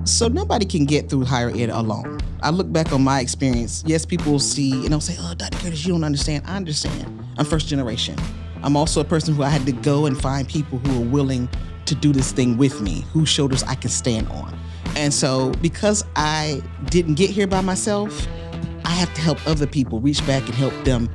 So nobody can get through higher ed alone. I look back on my experience. Yes, people see, say, oh, Dr. Curtis, you don't understand. I understand. I'm first generation. I'm also a person who I had to go and find people who are willing to do this thing with me, whose shoulders I can stand on. And so because I didn't get here by myself, I have to help other people reach back and help them.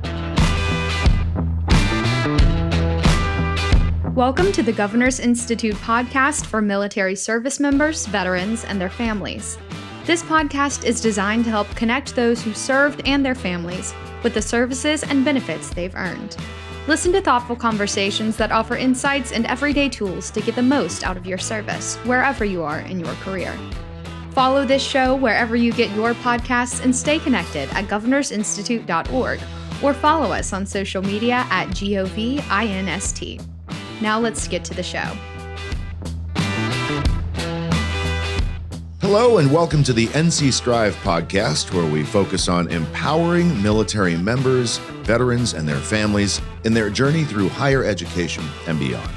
Welcome to the Governor's Institute podcast for military service members, veterans, and their families. This podcast is designed to help connect those who served and their families with the services and benefits they've earned. Listen to thoughtful conversations that offer insights and everyday tools to get the most out of your service, wherever you are in your career. Follow this show wherever you get your podcasts and stay connected at governorsinstitute.org or follow us on social media at GOVINST. Now let's get to the show. Hello and welcome to the NC Strive podcast, where we focus on empowering military members, veterans, and their families in their journey through higher education and beyond.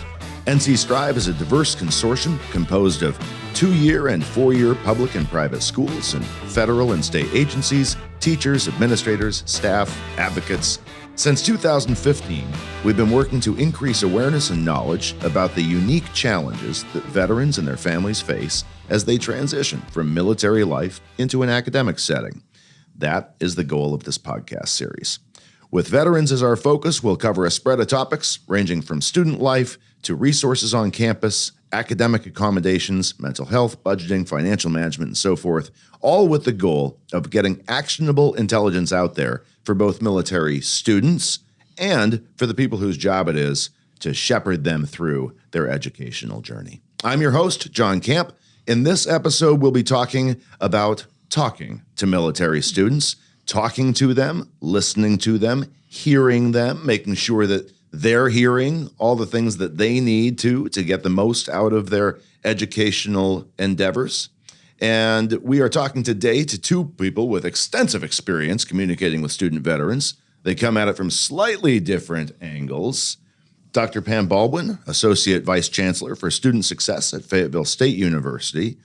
NC Strive is a diverse consortium composed of 2-year and 4-year public and private schools and federal and state agencies, teachers, administrators, staff, advocates. Since 2015, we've been working to increase awareness and knowledge about the unique challenges that veterans and their families face as they transition from military life into an academic setting. That is the goal of this podcast series. With veterans as our focus, we'll cover a spread of topics ranging from student life to resources on campus, academic accommodations, mental health, budgeting, financial management, and so forth, all with the goal of getting actionable intelligence out there for both military students and for the people whose job it is to shepherd them through their educational journey. I'm your host, John Camp. In this episode, we'll be talking about talking to military students, talking to them, listening to them, hearing them, making sure that they're hearing all the things that they need to get the most out of their educational endeavors. And we are talking today to two people with extensive experience communicating with student veterans. They come at it from slightly different angles. Dr. Pam Baldwin, Associate Vice Chancellor for Student Success at Fayetteville State University.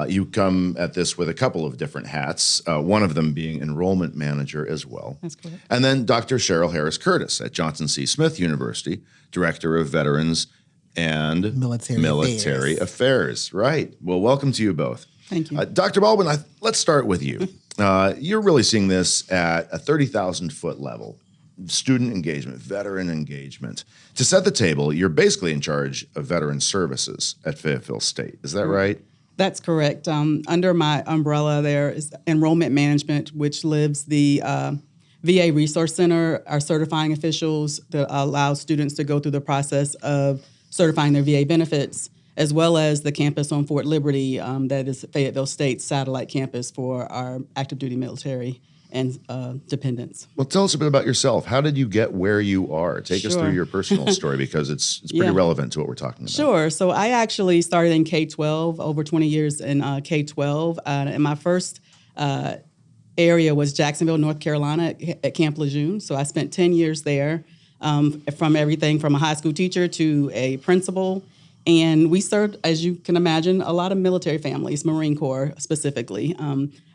You come at this with a couple of different hats, one of them being enrollment manager as well. That's correct. And then Dr. Cheryl Harris-Curtis at Johnson C. Smith University, Director of Veterans and Military Affairs. Right. Well, welcome to you both. Thank you. Dr. Baldwin, let's start with you. You're really seeing this at a 30,000-foot level. Student engagement, veteran engagement. To set the table, you're basically in charge of veteran services at Fayetteville State. Is that right? That's correct. Under my umbrella, there is enrollment management, which lives the VA Resource Center, our certifying officials that allow students to go through the process of certifying their VA benefits, as well as the campus on Fort Liberty, that is Fayetteville State's satellite campus for our active duty military and dependents. Well, tell us a bit about yourself. How did you get where you are? Take us through your personal story, because it's pretty relevant to what we're talking about. Sure. So I actually started in K-12, over 20 years in K-12. And my first area was Jacksonville, North Carolina at Camp Lejeune. So I spent 10 years there, from everything from a high school teacher to a principal. And we served, as you can imagine, a lot of military families, Marine Corps specifically.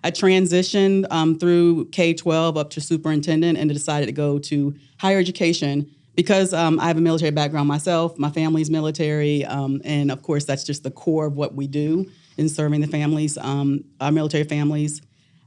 I transitioned through K-12 up to superintendent and decided to go to higher education because I have a military background myself. My family's military, and of course, that's just the core of what we do in serving the families, our military families.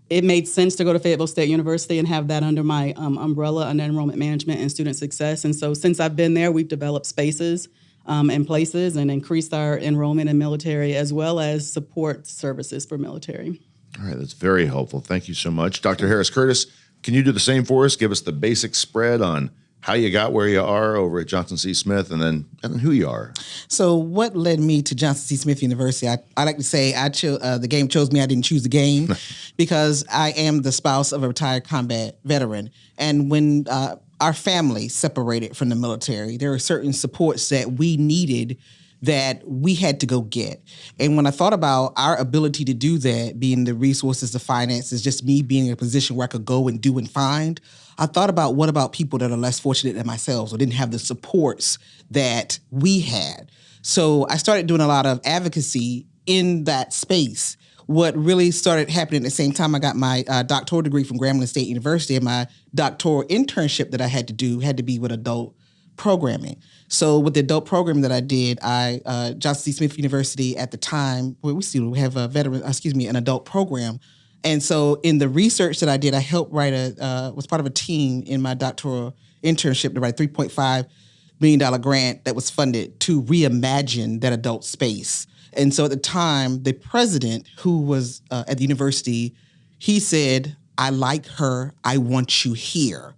It made sense to go to Fayetteville State University and have that under my umbrella under enrollment management and student success. And so since I've been there, we've developed spaces and places and increased our enrollment in military, as well as support services for military. All right, that's very helpful. Thank you so much. Dr. Harris-Curtis, can you do the same for us? Give us the basic spread on how you got where you are over at Johnson C. Smith, and then who you are. So what led me to Johnson C. Smith University? I like to say the game chose me. I didn't choose the game because I am the spouse of a retired combat veteran. And when our family separated from the military, there were certain supports that we needed that we had to go get. And when I thought about our ability to do that, being the resources, the finances, just me being in a position where I could go and do and find, I thought about what about people that are less fortunate than myself or didn't have the supports that we had. So I started doing a lot of advocacy in that space what really started happening at the same time, I got my doctoral degree from Grambling State University, and my doctoral internship that I had to do had to be with adult programming. So with the adult program that I did, Johnson C. Smith University at the time, we have an adult program. And so in the research that I did, I helped was part of a team in my doctoral internship to write a $3.5 million grant that was funded to reimagine that adult space. And so at the time, the president who was at the university, he said, "I like her, I want you here."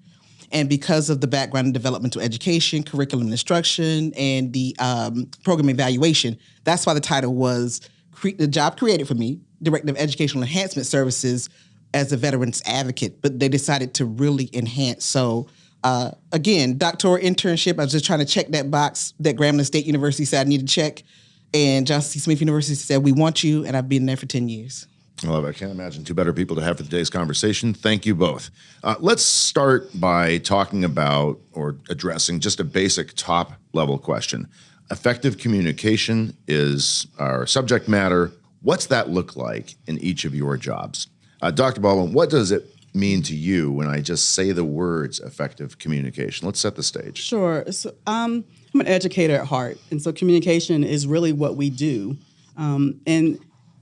And because of the background in developmental education, curriculum and instruction, and the program evaluation, that's why the title was the job created for me, Director of Educational Enhancement Services as a veterans advocate. But they decided to really enhance. So again, doctoral internship, I was just trying to check that box that Grambling State University said I need to check. And Johnson C. Smith University said, "We want you," and I've been there for 10 years. Well, I can't imagine two better people to have for today's conversation. Thank you both. Let's start by talking about or addressing just a basic top-level question. Effective communication is our subject matter. What's that look like in each of your jobs? Dr. Baldwin, what does it mean to you when I just say the words effective communication? Let's set the stage. Sure. So, I'm an educator at heart, and so communication is really what we do. And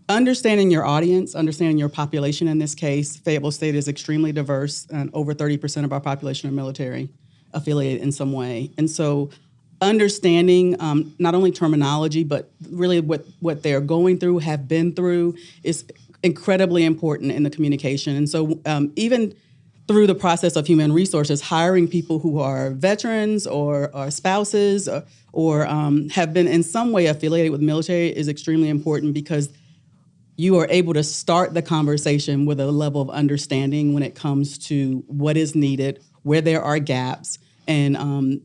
understanding your audience, understanding your population in this case, Fayetteville State is extremely diverse, and over 30% of our population are military affiliated in some way. And so understanding not only terminology, but really what they're going through, have been through, is incredibly important in the communication. And so even through the process of human resources, hiring people who are veterans or spouses or have been in some way affiliated with military is extremely important, because you are able to start the conversation with a level of understanding when it comes to what is needed, where there are gaps, and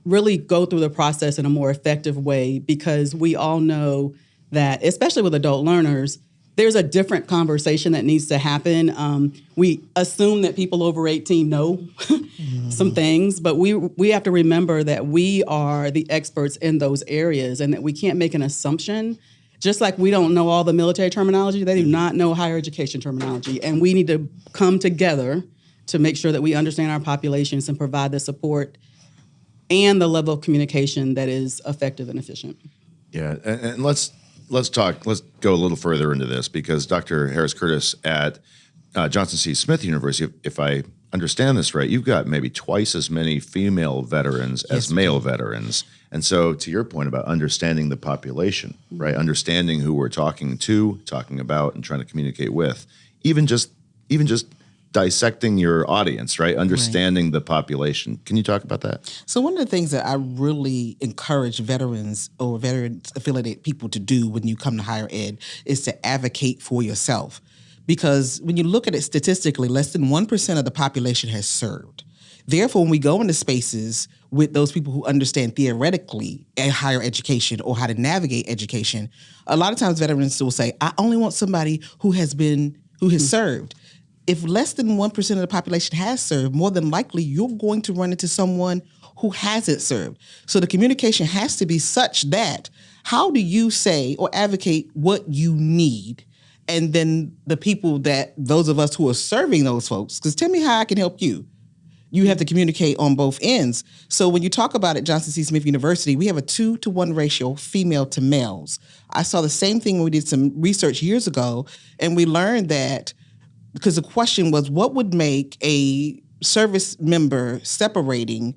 really go through the process in a more effective way, because we all know that, especially with adult learners, there's a different conversation that needs to happen. We assume that people over 18 know some things, but we have to remember that we are the experts in those areas, and that we can't make an assumption. Just like we don't know all the military terminology, they do not know higher education terminology. And we need to come together to make sure that we understand our populations and provide the support and the level of communication that is effective and efficient. Yeah, and let's go a little further into this, because Dr. Harris-Curtis at Johnson C. Smith University, if I understand this right, you've got maybe twice as many female veterans as male veterans. And so to your point about understanding the population, right, understanding who we're talking to, talking about, and trying to communicate with, even just dissecting your audience, right, understanding the population. Can you talk about that? So one of the things that I really encourage veterans or veterans-affiliated people to do when you come to higher ed is to advocate for yourself. Because when you look at it statistically, less than 1% of the population has served. Therefore, when we go into spaces with those people who understand theoretically higher education or how to navigate education, a lot of times veterans will say, "I only want somebody who has served." If less than 1% of the population has served, more than likely you're going to run into someone who hasn't served. So the communication has to be such that, how do you say or advocate what you need? And then those of us who are serving those folks, because tell me how I can help you. You have to communicate on both ends. So when you talk about at Johnson C. Smith University, we have a 2-to-1 ratio female to males. I saw the same thing when we did some research years ago, and we learned that, because the question was, what would make a service member separating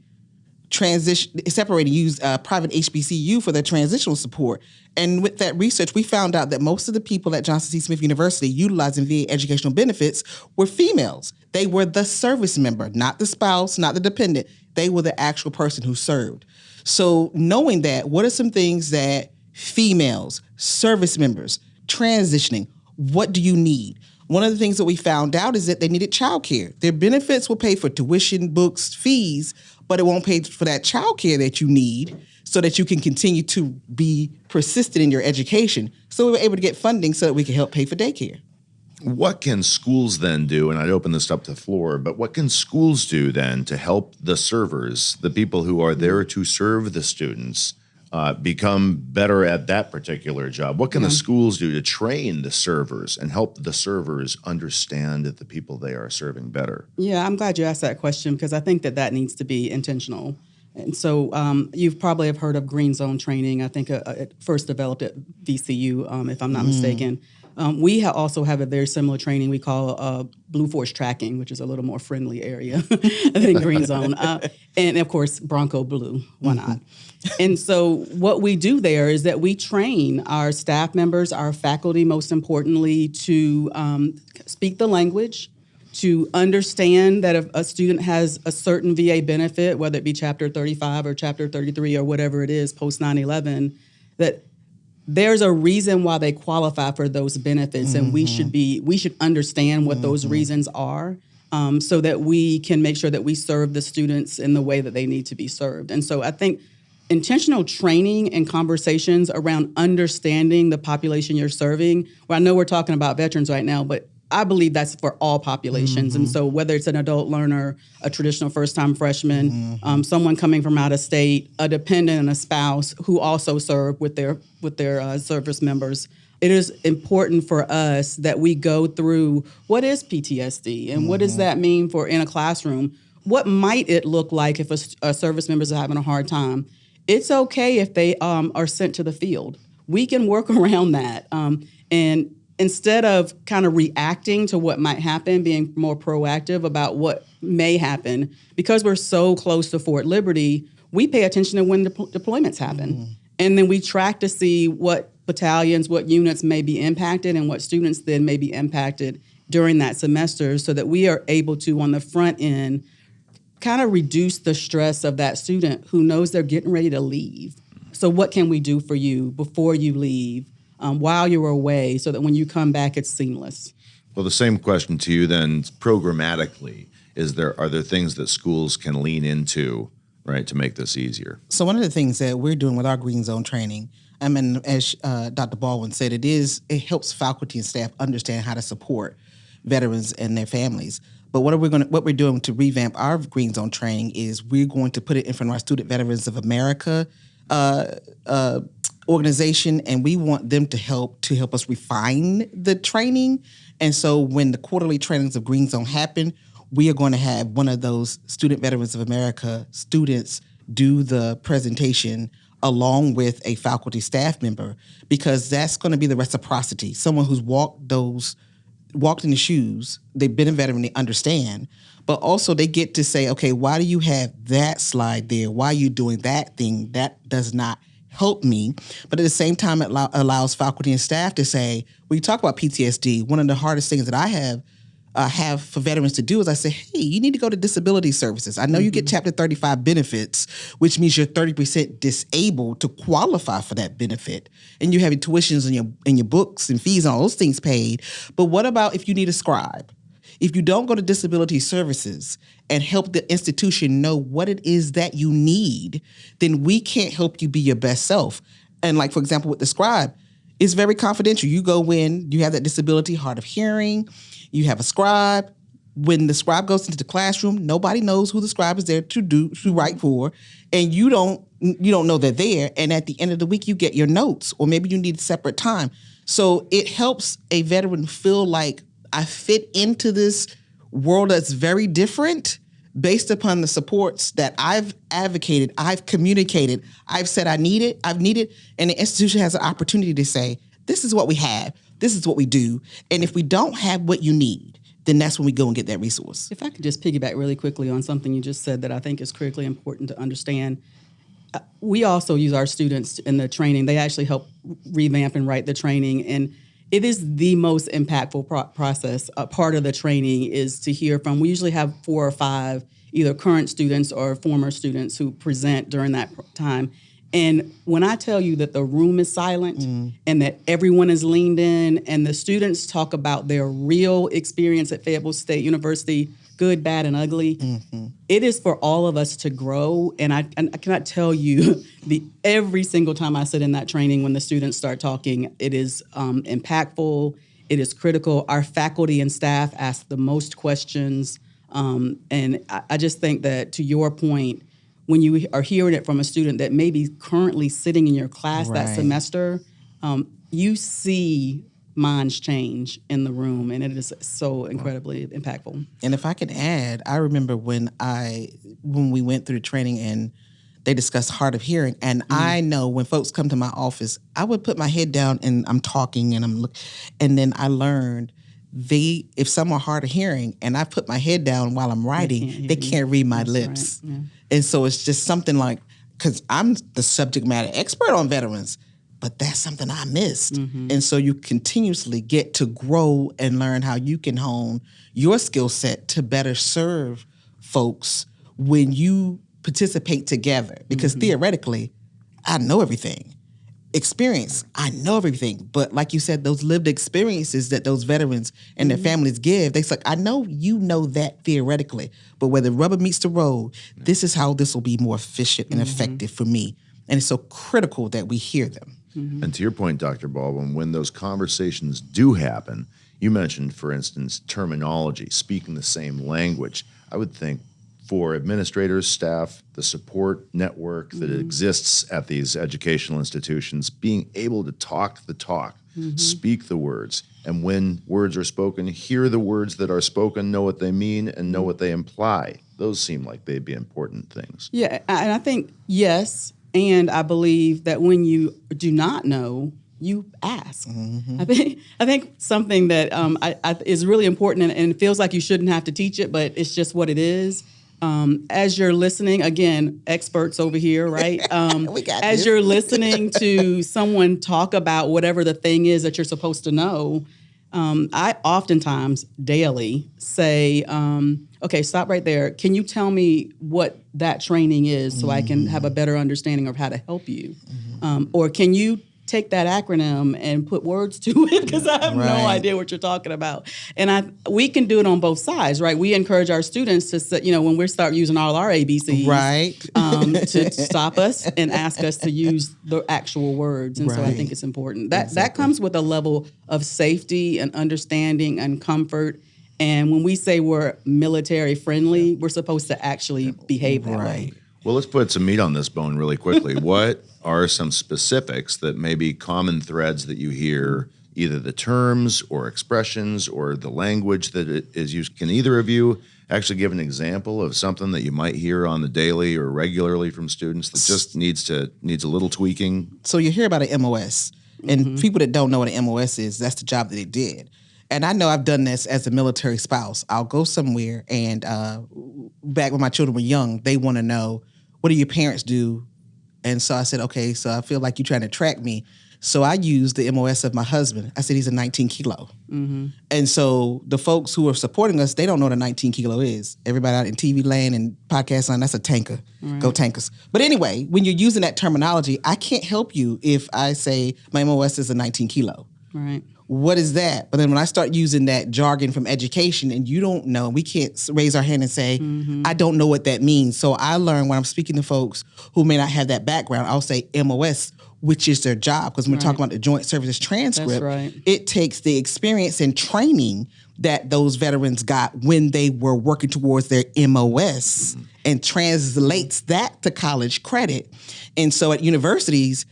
use private HBCU for their transitional support? And with that research, we found out that most of the people at Johnson C. Smith University utilizing VA educational benefits were females. They were the service member, not the spouse, not the dependent. They were the actual person who served. So knowing that, what are some things that females, service members, transitioning, what do you need? One of the things that we found out is that they needed childcare. Their benefits will pay for tuition, books, fees, but it won't pay for that childcare that you need so that you can continue to be persistent in your education. So we were able to get funding so that we could help pay for daycare. What can schools then do, and I'd open this up to the floor, but what can schools do then to help the servers, the people who are there to serve the students, become better at that particular job? What can the schools do to train the servers and help the servers understand the people they are serving better? Yeah, I'm glad you asked that question because I think that needs to be intentional. And so you've probably have heard of green zone training. I think it first developed at VCU, if I'm not mistaken. We also have a very similar training we call Blue Force tracking, which is a little more friendly area than green zone. And of course, Bronco Blue, why not? And so what we do there is that we train our staff members, our faculty, most importantly, to speak the language, to understand that if a student has a certain VA benefit, whether it be Chapter 35 or Chapter 33 or whatever it is post 9/11, that there's a reason why they qualify for those benefits, and we should understand what those reasons are, so that we can make sure that we serve the students in the way that they need to be served. And so I think intentional training and conversations around understanding the population you're serving. Well, I know we're talking about veterans right now, but I believe that's for all populations. And so whether it's an adult learner, a traditional first-time freshman, someone coming from out of state, a dependent and a spouse who also serve with their service members, it is important for us that we go through what is PTSD and what does that mean for in a classroom? What might it look like if a service member is having a hard time? It's okay if they are sent to the field. We can work around that. And instead of kind of reacting to what might happen, being more proactive about what may happen, because we're so close to Fort Liberty, we pay attention to when deployments happen. And then we track to see what battalions, what units may be impacted and what students then may be impacted during that semester so that we are able to, on the front end, kind of reduce the stress of that student who knows they're getting ready to leave. So what can we do for you before you leave, while you're away, so that when you come back, it's seamless? Well, the same question to you then, programmatically, are there things that schools can lean into, right, to make this easier? So one of the things that we're doing with our Green Zone training, as Dr. Baldwin said, it helps faculty and staff understand how to support veterans and their families. But what we're doing to revamp our Green Zone training is we're going to put it in front of our Student Veterans of America organization, and we want them to help us refine the training. And so when the quarterly trainings of Green Zone happen, we are going to have one of those Student Veterans of America students do the presentation along with a faculty staff member, because that's going to be the reciprocity. Someone who's walked in the shoes, they've been a veteran, they understand, but also they get to say, okay, why do you have that slide there? Why are you doing that thing? That does not help me. But at the same time, it allows faculty and staff to say, when you talk about PTSD, one of the hardest things that I have for veterans to do is I say, hey, you need to go to disability services. I know you get Chapter 35 benefits, which means you're 30% disabled to qualify for that benefit. And you have your tuitions and your books and fees and all those things paid. But what about if you need a scribe? If you don't go to disability services and help the institution know what it is that you need, then we can't help you be your best self. And like, for example, with the scribe, it's very confidential. You go in, you have that disability, hard of hearing, you have a scribe. When the scribe goes into the classroom, nobody knows who the scribe is there to write for, and you don't know they're there. And at the end of the week, you get your notes, or maybe you need separate time. So it helps a veteran feel like I fit into this world that's very different based upon the supports that I've advocated, I've communicated, I've said I've needed, and the institution has an opportunity to say, this is what we have, this is what we do, and if we don't have what you need, then that's when we go and get that resource. If I could just piggyback really quickly on something you just said that I think is critically important to understand. We also use our students in the training. They actually help revamp and write the training, and it is the most impactful process. Part of the training is to hear from, we usually have 4 or 5 either current students or former students who present during that time. And when I tell you that the room is silent and that everyone is leaned in and the students talk about their real experience at Fayetteville State University, good, bad, and ugly, it is for all of us to grow. And I cannot tell you, every single time I sit in that training when the students start talking, it is impactful, it is critical. Our faculty and staff ask the most questions. And I just think that, to your point, when you are hearing it from a student that may be currently sitting in your class that Right. semester, you see minds change in the room, and it is so incredibly impactful. And if I can add, I remember when we went through the training and they discussed hard of hearing, and I know when folks come to my office, I would put my head down and I'm talking and and then I learned if some are hard of hearing and I put my head down while I'm writing, they can't read my lips. Right. Yeah. And so it's just something like, because I'm the subject matter expert on veterans, but that's something I missed. And so you continuously get to grow and learn how you can hone your skill set to better serve folks when you participate together. Because theoretically, I know everything. Experience, I know everything. But like you said, those lived experiences that those veterans and their families give, they're like, I know you know that theoretically, but where the rubber meets the road, this is how this will be more efficient and effective for me. And it's so critical that we hear them. And to your point, Dr. Baldwin, when those conversations do happen, you mentioned, for instance, terminology, speaking the same language. I would think for administrators, staff, the support network that exists at these educational institutions, being able to talk the talk, speak the words, and when words are spoken, hear the words that are spoken, know what they mean, and know what they imply. Those seem like they'd be important things. Yeah, and I think, yes, and I believe that when you do not know, you ask. I think something that is really important, and it feels like you shouldn't have to teach it, but it's just what it is. As you're listening, again, experts over here, right? We got as this. you're listening to someone talk about whatever the thing is that you're supposed to know, I oftentimes daily say, okay, stop right there. Can you tell me what that training is so I can have a better understanding of how to help you? Or can you take that acronym and put words to it, because I have no idea what you're talking about. And we can do it on both sides, right? We encourage our students to, when we start using all our ABCs, to stop us and ask us to use the actual words. And so I think it's important. That comes with a level of safety and understanding and comfort. And when we say we're military friendly, we're supposed to actually behave that way. Well, let's put some meat on this bone really quickly. What are some specifics that may be common threads that you hear, either the terms or expressions or the language that it is used? Can either of you actually give an example of something that you might hear on the daily or regularly from students that just needs a little tweaking? So you hear about an MOS, and people that don't know what an MOS is, that's the job that they did. And I know I've done this as a military spouse. I'll go somewhere, and back when my children were young, they want to know, what do your parents do? And so I said, okay, so I feel like you're trying to track me. So I used the MOS of my husband. I said, he's a 19 kilo. And so the folks who are supporting us, they don't know what a 19 kilo is. Everybody out in TV land and podcast land, that's a tanker. Go tankers. But anyway, when you're using that terminology, I can't help you if I say my MOS is a 19 kilo. Right. What is that? But then when I start using that jargon from education and you don't know, we can't raise our hand and say, I don't know what that means. So I learn when I'm speaking to folks who may not have that background, I'll say MOS, which is their job. Because when we're talking about the Joint Services Transcript, it takes the experience and training that those veterans got when they were working towards their MOS and translates that to college credit. And so at universities,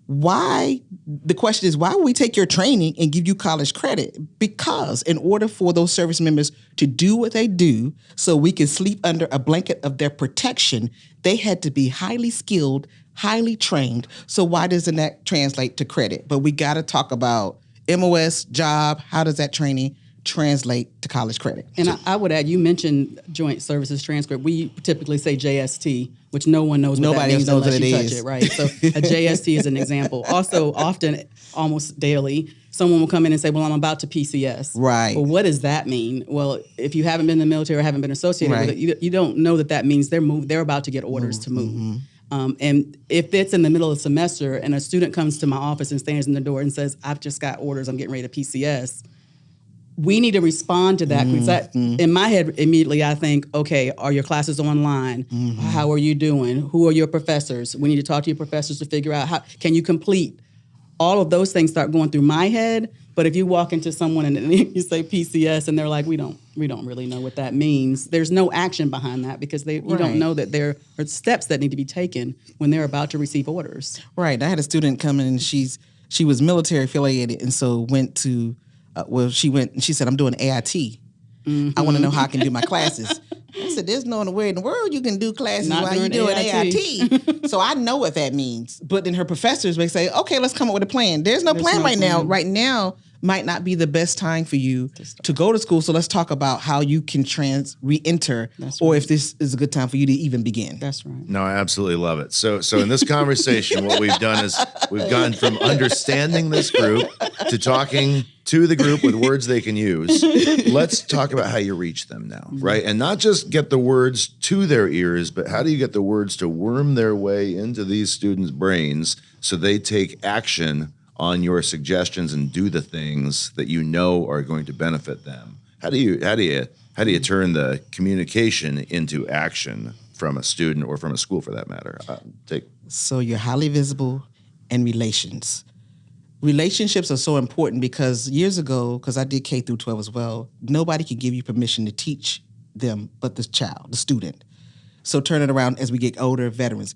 the question is, why would we take your training and give you college credit? Because in order for those service members to do what they do so we can sleep under a blanket of their protection, they had to be highly skilled, highly trained. So why doesn't that translate to credit? But we got to talk about MOS, job, how does that training translate to college credit? And I would add, you mentioned Joint Services Transcript. We typically say JST, which no one knows what that means unless you touch it, right? So a JST is an example. Also, often, almost daily, someone will come in and say, well, I'm about to PCS. Right. Well, what does that mean? Well, if you haven't been in the military or haven't been associated with it, you don't know that means they're about to get orders to move. And if it's in the middle of the semester and a student comes to my office and stands in the door and says, I've just got orders, I'm getting ready to PCS, we need to respond to that. Because in my head, immediately I think, okay, are your classes online? How are you doing? Who are your professors? We need to talk to your professors to figure out how can you complete all of those things start going through my head. But if you walk into someone and you say PCS and they're like, we don't really know what that means, there's no action behind that because you don't know that there are steps that need to be taken when they're about to receive orders. Right. I had a student come in and she was military affiliated and so went to, she said, I'm doing AIT. Mm-hmm. I want to know how I can do my classes. I said, there's no way in the world you can do classes while you're doing AIT. So I know what that means. But then her professors may say, okay, let's come up with a plan. There's no plan right now. Right now might not be the best time for you to go to school. So let's talk about how you can re-enter or if this is a good time for you to even begin. That's right. No, I absolutely love it. So in this conversation, what we've done is we've gone from understanding this group to talking to the group with words they can use. Let's talk about how you reach them now, right? And not just get the words to their ears, but how do you get the words to worm their way into these students' brains so they take action on your suggestions and do the things that you know are going to benefit them? How do you turn the communication into action from a student or from a school for that matter? So you're highly visible and relationships are so important because years ago, because I did K through 12 as well, nobody could give you permission to teach them but the child, the student. So turn it around as we get older, veterans.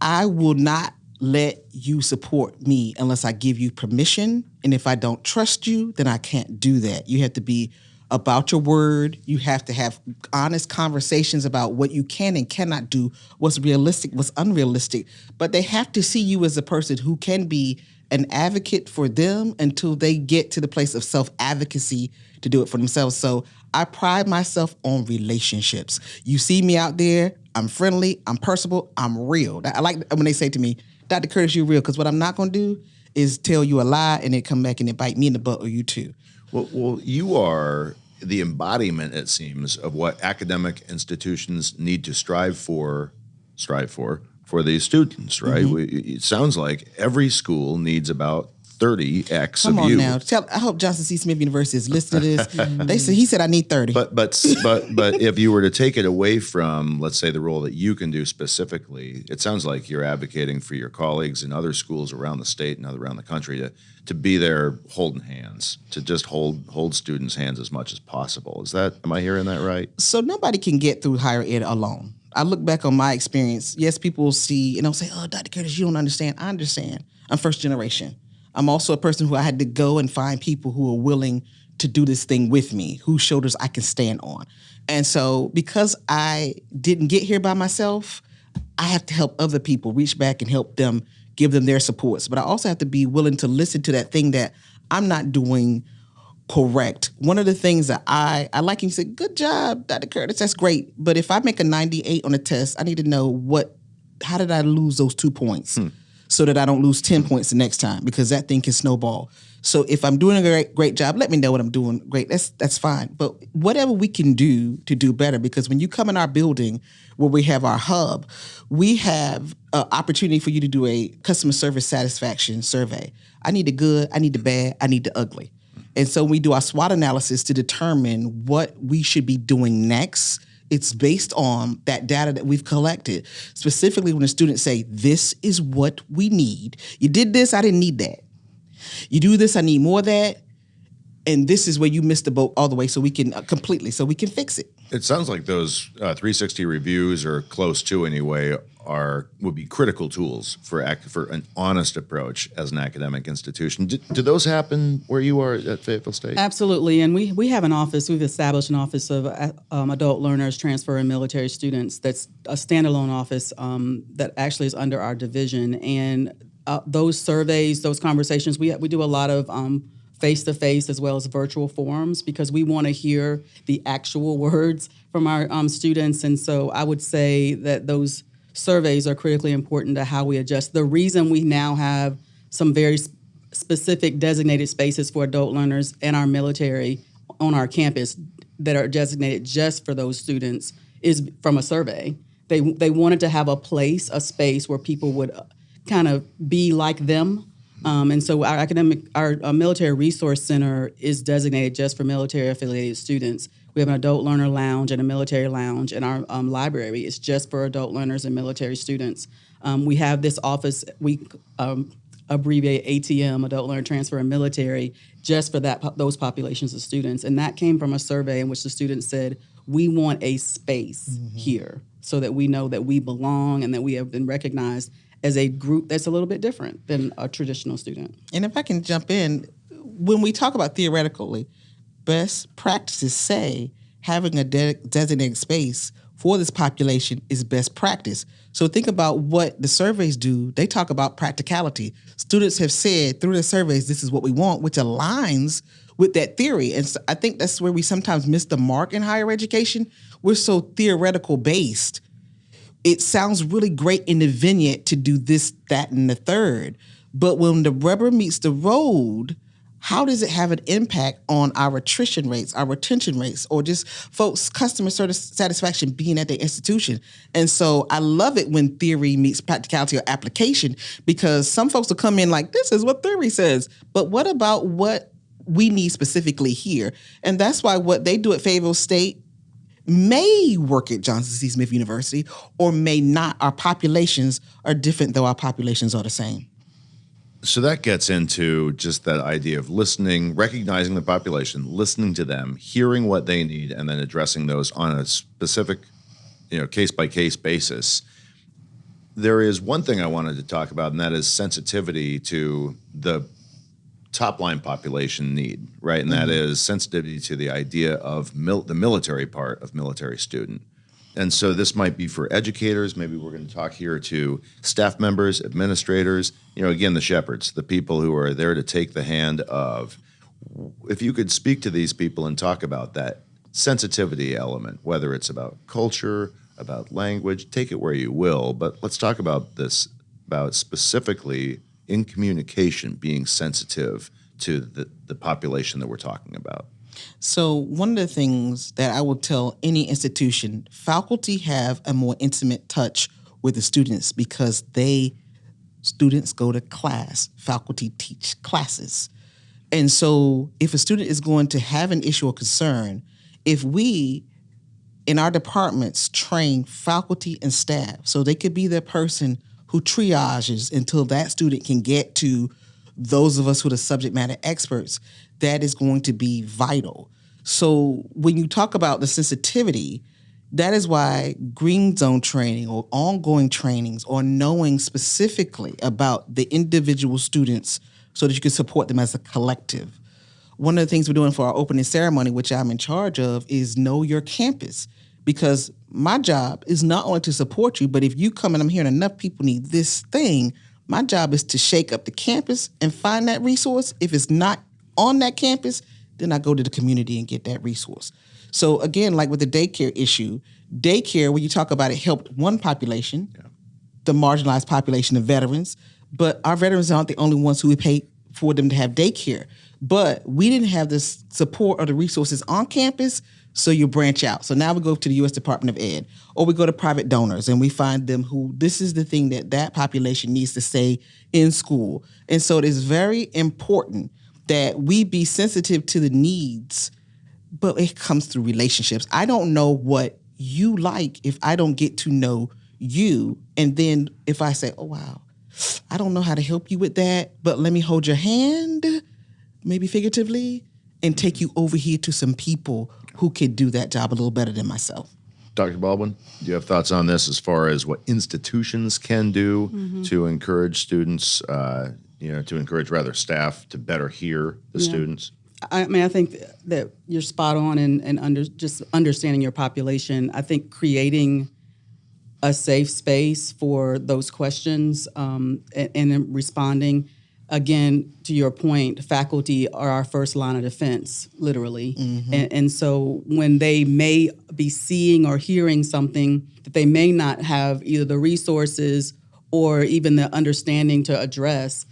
I will not let you support me unless I give you permission. And if I don't trust you, then I can't do that. You have to be about your word. You have to have honest conversations about what you can and cannot do, what's realistic, what's unrealistic. But they have to see you as a person who can be an advocate for them until they get to the place of self-advocacy to do it for themselves. So I pride myself on relationships. You see me out there, I'm friendly, I'm personable, I'm real. I like when they say to me, Dr. Curtis, you're real, because what I'm not going to do is tell you a lie and then come back and it bite me in the butt or you too. Well, you are the embodiment, it seems, of what academic institutions need to strive for these students, right? Mm-hmm. It sounds like every school needs about 30x Come of on you. Now. I hope Johnson C. Smith University is listening to this. He said I need 30. But if you were to take it away from, let's say, the role that you can do specifically, it sounds like you're advocating for your colleagues in other schools around the state and around the country to be there holding hands, to just hold students' hands as much as possible. Am I hearing that right? So nobody can get through higher ed alone. I look back on my experience. Yes, people will see and they'll say, oh, Dr. Curtis, you don't understand. I understand. I'm first generation. I'm also a person who I had to go and find people who are willing to do this thing with me, whose shoulders I can stand on. And so because I didn't get here by myself, I have to help other people reach back and help them, give them their supports. But I also have to be willing to listen to that thing that I'm not doing correct. One of the things that I like, you say, good job, Dr. Curtis, that's great. But if I make a 98 on a test, I need to know how did I lose those 2 points? So that I don't lose 10 points the next time, because that thing can snowball. So if I'm doing a great job, let me know what I'm doing great. That's fine. But whatever we can do to do better, because when you come in our building where we have our hub, we have an opportunity for you to do a customer service satisfaction survey. I need the good, I need the bad, I need the ugly. And so we do our SWOT analysis to determine what we should be doing next. It's based on that data that we've collected. Specifically when the students say, this is what we need. You did this, I didn't need that. You do this, I need more of that. And this is where you missed the boat all the way so we can so we can fix it. It sounds like those 360 reviews, or close to anyway, would be critical tools for an honest approach as an academic institution. Do those happen where you are at Fayetteville State? Absolutely, and we have an office. We've established an office of adult learners, transfer, and military students. That's a standalone office that actually is under our division. And those surveys, those conversations, we do a lot of face-to-face as well as virtual forums, because we want to hear the actual words from our students. And so I would say that those surveys are critically important to how we adjust. The reason we now have some very specific designated spaces for adult learners and our military on our campus that are designated just for those students is from a survey. They wanted to have a space where people would kind of be like them. And so our military resource center is designated just for military affiliated students. We have an adult learner lounge and a military lounge, and our library is just for adult learners and military students. We have this office, we abbreviate ATM, Adult Learner Transfer, and Military, just for those populations of students. And that came from a survey in which the students said, we want a space here so that we know that we belong and that we have been recognized as a group that's a little bit different than a traditional student. And if I can jump in, when we talk about theoretically, best practices say having a designated space for this population is best practice. So think about what the surveys do. They talk about practicality. Students have said through the surveys, this is what we want, which aligns with that theory. And so I think that's where we sometimes miss the mark in higher education. We're so theoretical based. It sounds really great in the vignette to do this, that, and the third. But when the rubber meets the road, how does it have an impact on our attrition rates, our retention rates, or just folks' customer satisfaction being at their institution? And so I love it when theory meets practicality or application, because some folks will come in like, this is what theory says. But what about what we need specifically here? And that's why what they do at Fayetteville State may work at Johnson C. Smith University or may not. Our populations are different, though our populations are the same. So that gets into just that idea of listening, recognizing the population, listening to them, hearing what they need, and then addressing those on a specific, case-by-case basis. There is one thing I wanted to talk about, and that is sensitivity to the top-line population need, right? And that is sensitivity to the idea of the military part of military student. And so this might be for educators. Maybe we're going to talk here to staff members, administrators, again, the shepherds, the people who are there to take the hand of. If you could speak to these people and talk about that sensitivity element, whether it's about culture, about language, take it where you will, but let's talk about this, about specifically in communication being sensitive to the population that we're talking about. So one of the things that I will tell any institution, faculty have a more intimate touch with the students because students go to class, faculty teach classes. And so if a student is going to have an issue or concern, if we in our departments train faculty and staff, so they could be the person who triages until that student can get to those of us who are the subject matter experts, that is going to be vital. So when you talk about the sensitivity, that is why green zone training or ongoing trainings or knowing specifically about the individual students so that you can support them as a collective. One of the things we're doing for our opening ceremony, which I'm in charge of, is know your campus. Because my job is not only to support you, but if you come and I'm hearing enough people need this thing, my job is to shake up the campus and find that resource. If it's not on that campus, then I go to the community and get that resource. So again, like with the daycare issue, daycare, when you talk about it, helped one population, the marginalized population of veterans, but our veterans aren't the only ones who we pay for them to have daycare. But we didn't have the support or the resources on campus, so you branch out. So now we go to the U.S. Department of Ed, or we go to private donors and we find them who, this is the thing that population needs to stay in school. And so it is very important that we be sensitive to the needs, but it comes through relationships. I don't know what you like if I don't get to know you. And then if I say, oh, wow, I don't know how to help you with that, but let me hold your hand, maybe figuratively, and take you over here to some people who could do that job a little better than myself. Dr. Baldwin, do you have thoughts on this as far as what institutions can do to encourage students, to encourage rather staff to better hear the students? I mean, I think that you're spot on and just understanding your population. I think creating a safe space for those questions and responding. Again, to your point, faculty are our first line of defense, literally. And so when they may be seeing or hearing something that they may not have either the resources or even the understanding to address,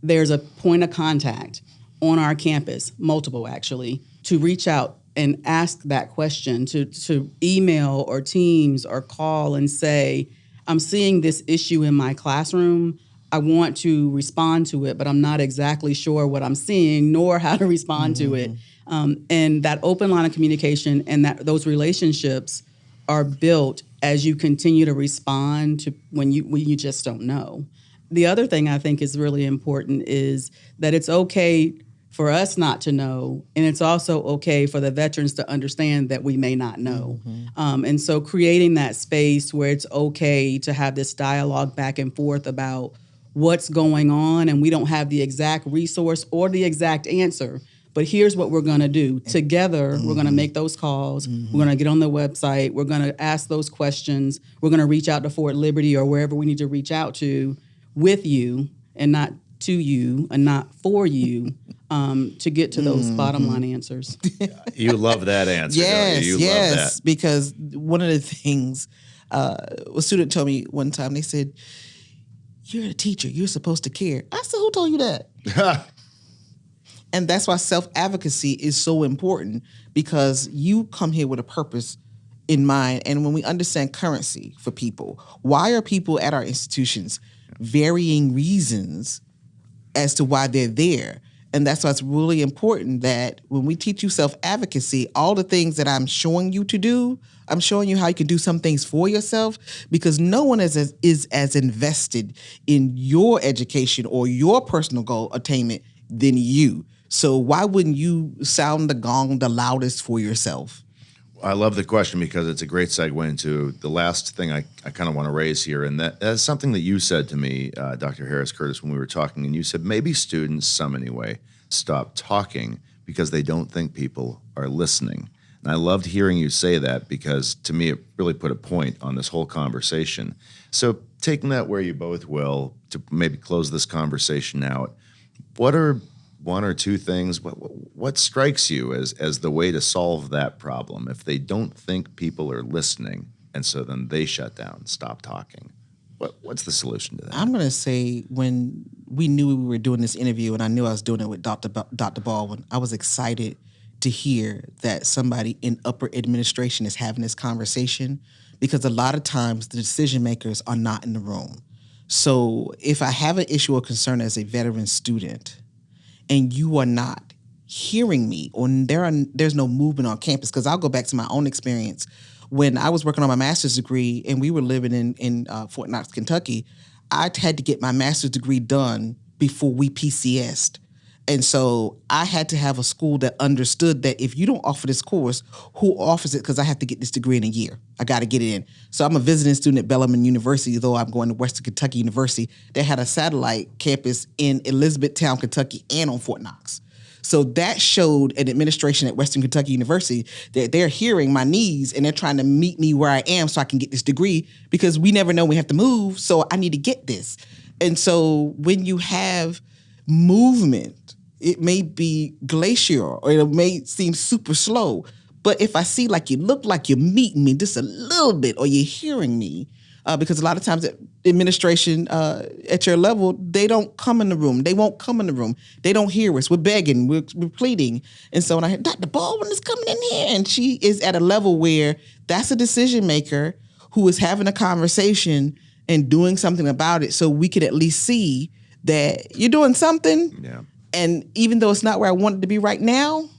there's a point of contact on our campus, multiple actually, to reach out and ask that question, to email or Teams or call and say, I'm seeing this issue in my classroom. I want to respond to it, but I'm not exactly sure what I'm seeing nor how to respond to it. And that open line of communication and those relationships are built as you continue to respond to when you just don't know. the other thing I think is really important is that it's okay for us not to know, and it's also okay for the veterans to understand that we may not know. And so creating that space where it's okay to have this dialogue back and forth about what's going on, and we don't have the exact resource or the exact answer, but here's what we're going to do. Together, we're going to make those calls. We're going to get on the website. We're going to ask those questions. We're going to reach out to Fort Liberty or wherever we need to reach out to with you, and not to you and not for you, to get to those bottom line answers. You love that answer. Yes, you yes. love that. Because one of the things a student told me one time, they said, "You're a teacher. You're supposed to care." I said, "Who told you that?" And that's why self-advocacy is so important, because you come here with a purpose in mind. And when we understand currency for people, why are people at our institutions? Varying reasons as to why they're there. And that's why it's really important that when we teach you self-advocacy, all the things that I'm showing you to do, I'm showing you how you can do some things for yourself, because no one is as invested in your education or your personal goal attainment than you. So why wouldn't you sound the gong the loudest for yourself? I love the question because it's a great segue into the last thing I kind of want to raise here. And that's something that you said to me, Dr. Harris-Curtis, when we were talking. And you said maybe students, some anyway, stop talking because they don't think people are listening. And I loved hearing you say that, because to me it really put a point on this whole conversation. So taking that where you both will, to maybe close this conversation out, what are one or two things, what strikes you as the way to solve that problem if they don't think people are listening, and so then they shut down, stop talking? What's the solution to that? I'm going to say, when we knew we were doing this interview and I knew I was doing it with Dr. Baldwin, I was excited to hear that somebody in upper administration is having this conversation, because a lot of times the decision makers are not in the room. So if I have an issue or concern as a veteran student and you are not hearing me, or there's no movement on campus, because I'll go back to my own experience. When I was working on my master's degree and we were living in Fort Knox, Kentucky, I had to get my master's degree done before we PCS'd. And so I had to have a school that understood that if you don't offer this course, who offers it? Because I have to get this degree in a year. I got to get it in. So I'm a visiting student at Bellarmine University, though I'm going to Western Kentucky University. They had a satellite campus in Elizabethtown, Kentucky, and on Fort Knox. So that showed an administration at Western Kentucky University that they're hearing my needs and they're trying to meet me where I am so I can get this degree, because we never know we have to move, so I need to get this. And so when you have movement, it may be glacial or it may seem super slow, but if I see like you look like you're meeting me just a little bit or you're hearing me, because a lot of times the administration at your level, they don't come in the room. They won't come in the room. They don't hear us. We're begging. We're pleading. And so when I hear Dr. Baldwin is coming in here, and she is at a level where that's a decision maker who is having a conversation and doing something about it, so we could at least see that you're doing something. Yeah. And even though it's not where I want it to be right now,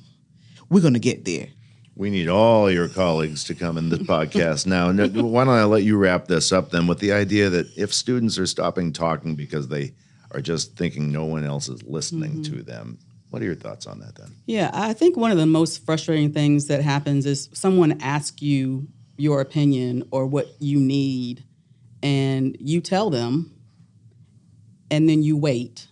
we're going to get there. We need all your colleagues to come in this podcast now. Why don't I let you wrap this up then with the idea that if students are stopping talking because they are just thinking no one else is listening to them, what are your thoughts on that then? Yeah, I think one of the most frustrating things that happens is someone asks you your opinion or what you need, and you tell them, and then you wait.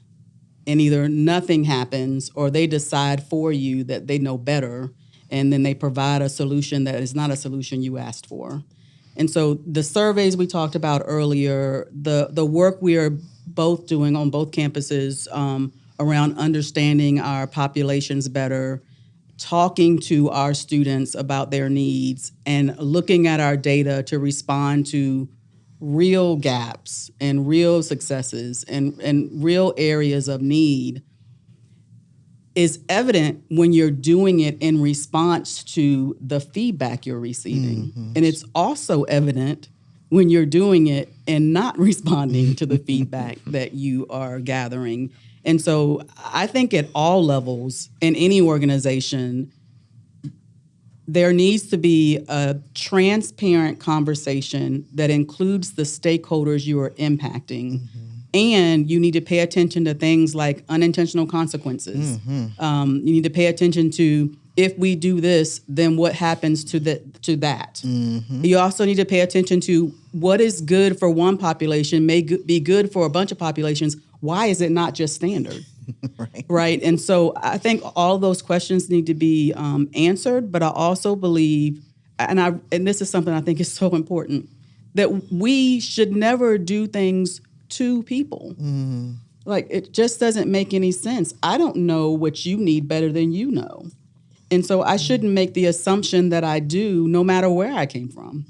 And either nothing happens or they decide for you that they know better, and then they provide a solution that is not a solution you asked for. And so the surveys we talked about earlier, the work we are both doing on both campuses around understanding our populations better, talking to our students about their needs, and looking at our data to respond to real gaps and real successes and real areas of need is evident when you're doing it in response to the feedback you're receiving. And it's also evident when you're doing it and not responding to the feedback that you are gathering. And so I think at all levels in any organization, there needs to be a transparent conversation that includes the stakeholders you are impacting And you need to pay attention to things like unintentional consequences. You need to pay attention to, if we do this, then what happens to that. You also need to pay attention to what is good for one population may be good for a bunch of populations. Why is it not just standard? Right. And so I think all those questions need to be answered. But I also believe, and this is something I think is so important, that we should never do things to people. Like, it just doesn't make any sense. I don't know what you need better than you know. And so I shouldn't make the assumption that I do, no matter where I came from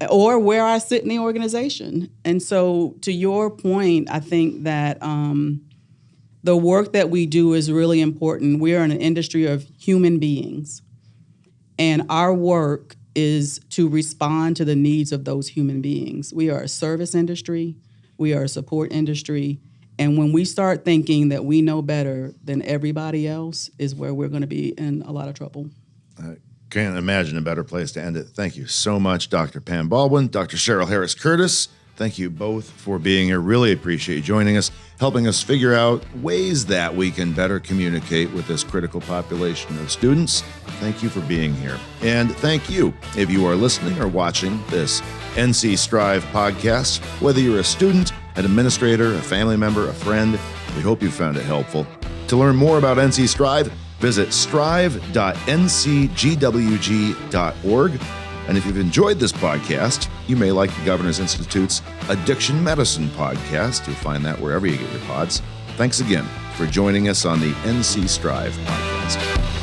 or where I sit in the organization. And so to your point, I think that the work that we do is really important. We are in an industry of human beings, and our work is to respond to the needs of those human beings. We are a service industry. We are a support industry. And when we start thinking that we know better than everybody else is where we're going to be in a lot of trouble. I can't imagine a better place to end it. Thank you so much, Dr. Pam Baldwin, Dr. Cheryl Harris-Curtis. Thank you both for being here. Really appreciate you joining us, helping us figure out ways that we can better communicate with this critical population of students. Thank you for being here. And thank you if you are listening or watching this NC Strive podcast. Whether you're a student, an administrator, a family member, a friend, we hope you found it helpful. To learn more about NC Strive, visit strive.ncgwg.org. And if you've enjoyed this podcast, you may like the Governor's Institute's Addiction Medicine podcast. You'll find that wherever you get your pods. Thanks again for joining us on the NC Strive podcast.